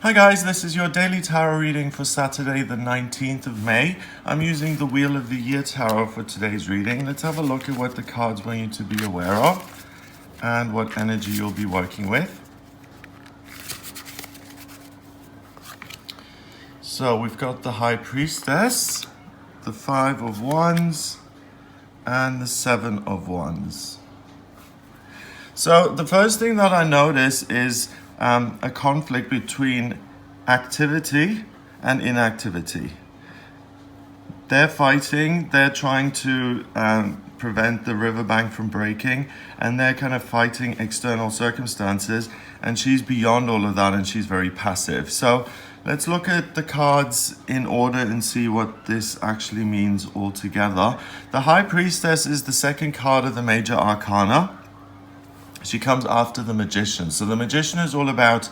Hi guys, this is your daily tarot reading for Saturday the 19th of May. I'm using the Wheel of the Year tarot for today's reading. Let's have a look at what the cards want you to be aware of and what energy you'll be working with. So we've got the High Priestess, the Five of Wands, and the Seven of Wands. So the first thing that I notice is a conflict between activity and inactivity. They're fighting, they're trying to prevent the riverbank from breaking, and they're kind of fighting external circumstances, and she's beyond all of that and she's very passive. So let's look at the cards in order and see what this actually means altogether. The High Priestess is the second card of the Major Arcana. She comes after the Magician. So the Magician is all about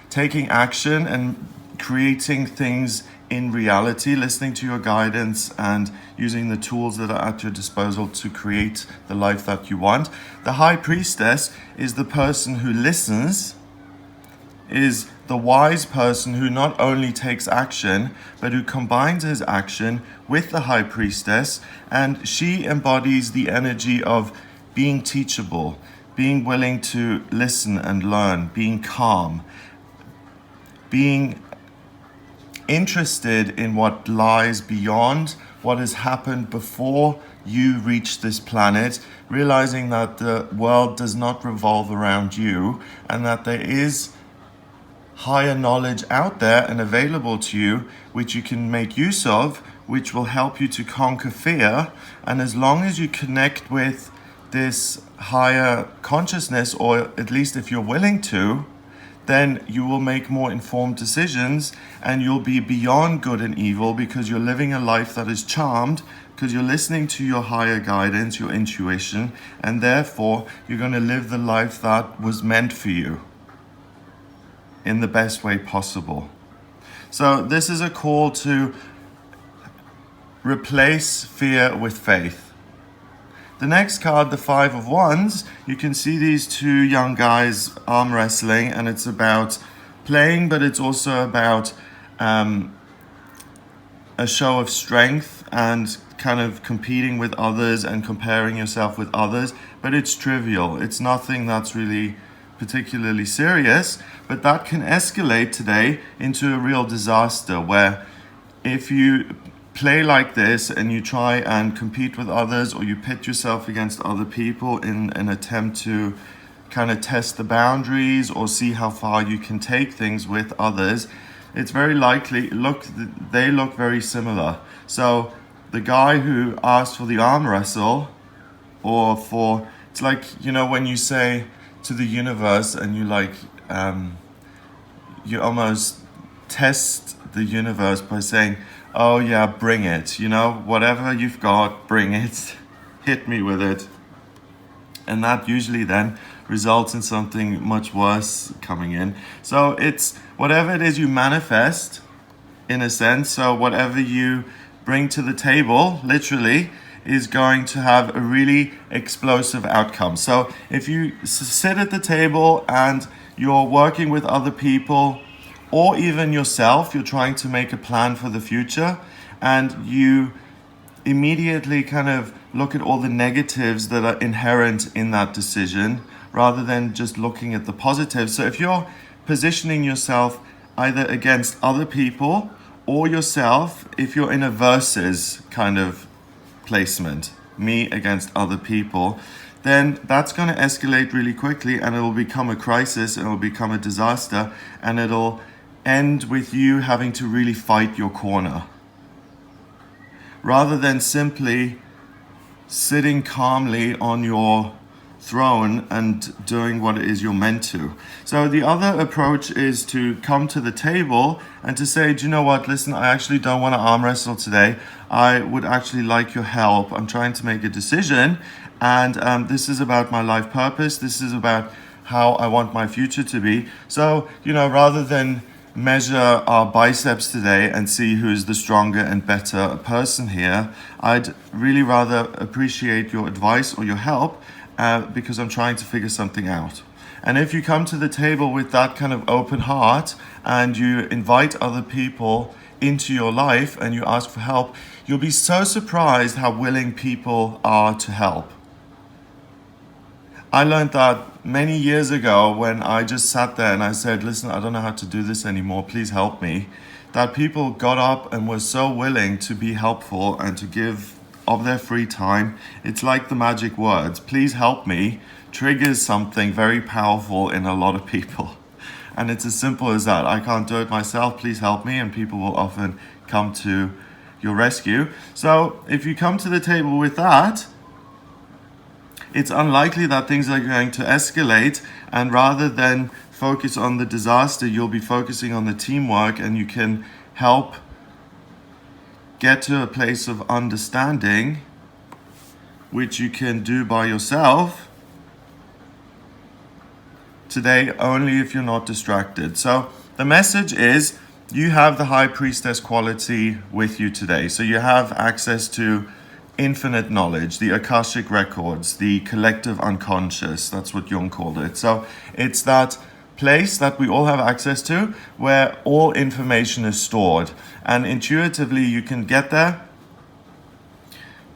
taking action and creating things in reality, listening to your guidance and using the tools that are at your disposal to create the life that you want. The High Priestess is the person who listens, is the wise person who not only takes action, but who combines his action with the High Priestess, and she embodies the energy of being teachable, being willing to listen and learn, being calm, being interested in what lies beyond what has happened before you reach this planet, realizing that the world does not revolve around you and that there is higher knowledge out there and available to you, which you can make use of, which will help you to conquer fear. And as long as you connect with this higher consciousness, or at least if you're willing to, then you will make more informed decisions and you'll be beyond good and evil because you're living a life that is charmed, because you're listening to your higher guidance, your intuition, and therefore you're going to live the life that was meant for you in the best way possible. So this is a call to replace fear with faith. The next card, the Five of Wands, you can see these two young guys arm wrestling, and it's about playing, but it's also about a show of strength and kind of competing with others and comparing yourself with others. But it's trivial. It's nothing that's really particularly serious, but that can escalate today into a real disaster where if you play like this and you try and compete with others, or you pit yourself against other people in an attempt to kind of test the boundaries or see how far you can take things with others, it's very likely they look very similar. So the guy who asked for the arm wrestle, or for, it's like, you know, when you say to the universe and you almost test the universe by saying, oh yeah, bring it, you know, whatever you've got, bring it, hit me with it. And that usually then results in something much worse coming in. So it's whatever it is you manifest, in a sense. So whatever you bring to the table, literally, is going to have a really explosive outcome. So if you sit at the table and you're working with other people, or even yourself, you're trying to make a plan for the future, and you immediately kind of look at all the negatives that are inherent in that decision rather than just looking at the positives. So if you're positioning yourself either against other people or yourself, if you're in a versus kind of placement, me against other people, then that's going to escalate really quickly, and it'll become a crisis, and it'll become a disaster, and it'll end with you having to really fight your corner rather than simply sitting calmly on your throne and doing what it is you're meant to. So the other approach is to come to the table and to say, do you know what, listen, I actually don't want to arm wrestle today. I would actually like your help. I'm trying to make a decision, and this is about my life purpose. This is about how I want my future to be. So, you know, rather than measure our biceps today and see who's the stronger and better person here, I'd really rather appreciate your advice or your help because I'm trying to figure something out. And if you come to the table with that kind of open heart and you invite other people into your life and you ask for help, you'll be so surprised how willing people are to help. I learned that many years ago when I just sat there and I said, listen, I don't know how to do this anymore, please help me. That people got up and were so willing to be helpful and to give of their free time. It's like the magic words, please help me, triggers something very powerful in a lot of people. And it's as simple as that. I can't do it myself, please help me, and people will often come to your rescue. So if you come to the table with that, it's unlikely that things are going to escalate, and rather than focus on the disaster, you'll be focusing on the teamwork, and you can help get to a place of understanding, which you can do by yourself today only if you're not distracted. So the message is you have the high priestess quality with you today. So you have access to infinite knowledge, the Akashic records, the collective unconscious. That's what Jung called it. So it's that place that we all have access to where all information is stored. And intuitively you can get there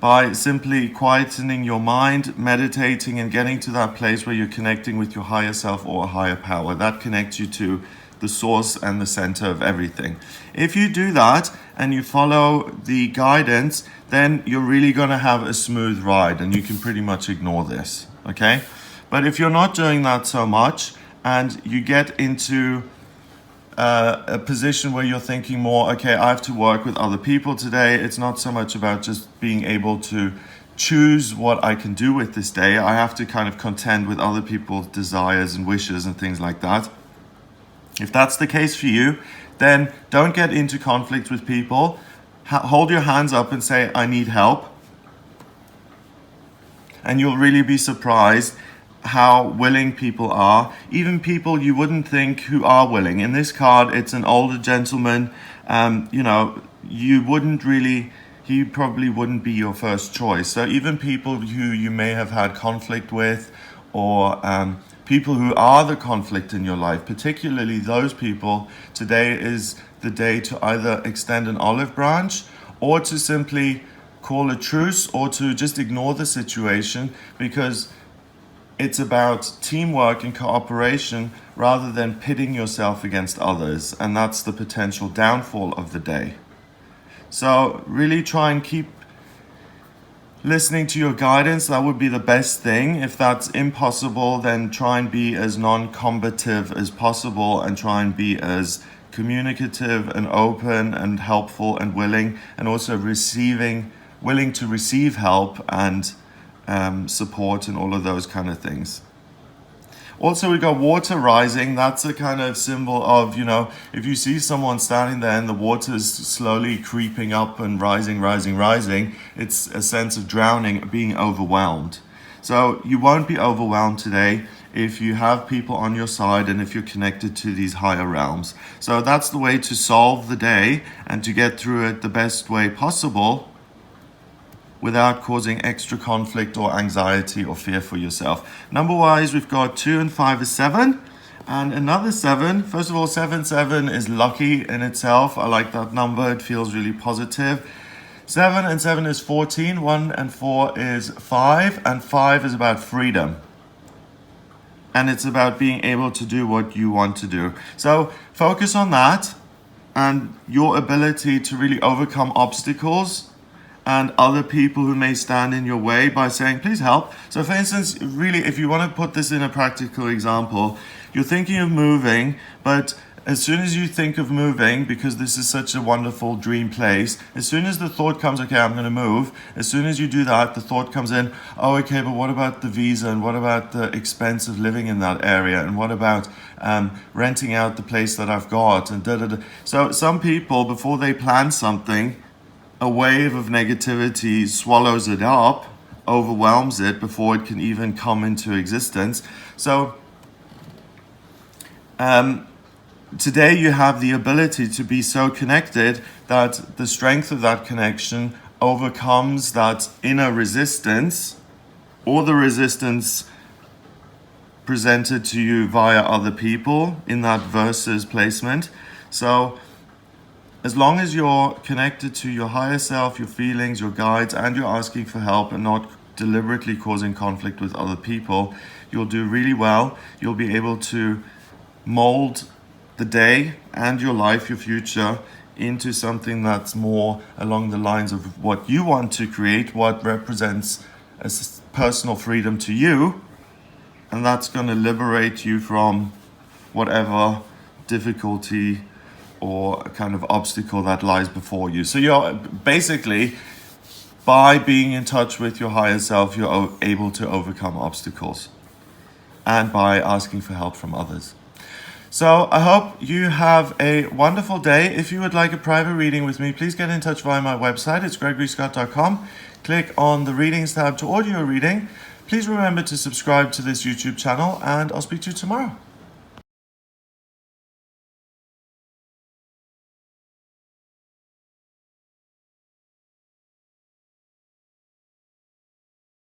by simply quietening your mind, meditating, and getting to that place where you're connecting with your higher self or a higher power. That connects you to the source and the center of everything. If you do that and you follow the guidance, then you're really going to have a smooth ride and you can pretty much ignore this, okay? But if you're not doing that so much and you get into a position where you're thinking more, okay, I have to work with other people today. It's not so much about just being able to choose what I can do with this day. I have to kind of contend with other people's desires and wishes and things like that. If that's the case for you, then don't get into conflict with people. Hold your hands up and say, I need help. And you'll really be surprised how willing people are. Even people you wouldn't think who are willing. In this card, it's an older gentleman. You wouldn't really, he probably wouldn't be your first choice. So even people who you may have had conflict with, or people who are the conflict in your life, particularly those people, today is the day to either extend an olive branch or to simply call a truce or to just ignore the situation, because it's about teamwork and cooperation rather than pitting yourself against others. And that's the potential downfall of the day. So really try and keep listening to your guidance. That would be the best thing. If that's impossible, then try and be as non-combative as possible and try and be as communicative and open and helpful and willing, and also willing to receive help and support and all of those kind of things. Also, we got water rising. That's a kind of symbol of, if you see someone standing there and the water is slowly creeping up and rising, it's a sense of drowning, being overwhelmed. So you won't be overwhelmed today if you have people on your side and if you're connected to these higher realms. So that's the way to solve the day and to get through it the best way possible, without causing extra conflict or anxiety or fear for yourself. Number-wise, we've got 2 and 5 is 7, and another 7. First of all, 7 is lucky in itself. I like that number. It feels really positive. 7 and 7 is 14. 1 and 4 is 5, and 5 is about freedom. And it's about being able to do what you want to do. So focus on that and your ability to really overcome obstacles and other people who may stand in your way by saying, please help. So for instance, really, if you want to put this in a practical example, you're thinking of moving, but as soon as you think of moving, because this is such a wonderful dream place, as soon as the thought comes, okay, I'm going to move, as soon as you do that, the thought comes in, oh, okay, but what about the visa, and what about the expense of living in that area, and what about renting out the place that I've got, and da-da-da. So some people, before they plan something, a wave of negativity swallows it up, overwhelms it before it can even come into existence. So today you have the ability to be so connected that the strength of that connection overcomes that inner resistance, or the resistance presented to you via other people in that versus placement. So as long as you're connected to your higher self, your feelings, your guides, and you're asking for help and not deliberately causing conflict with other people, you'll do really well. You'll be able to mold the day and your life, your future, into something that's more along the lines of what you want to create, what represents as personal freedom to you, and that's going to liberate you from whatever difficulty or kind of obstacle that lies before you. So you're basically, by being in touch with your higher self, you're able to overcome obstacles, and by asking for help from others. So I hope you have a wonderful day. If you would like a private reading with me, please get in touch via my website. It's gregoryscott.com. Click on the readings tab to order your reading. Please remember to subscribe to this YouTube channel, and I'll speak to you tomorrow.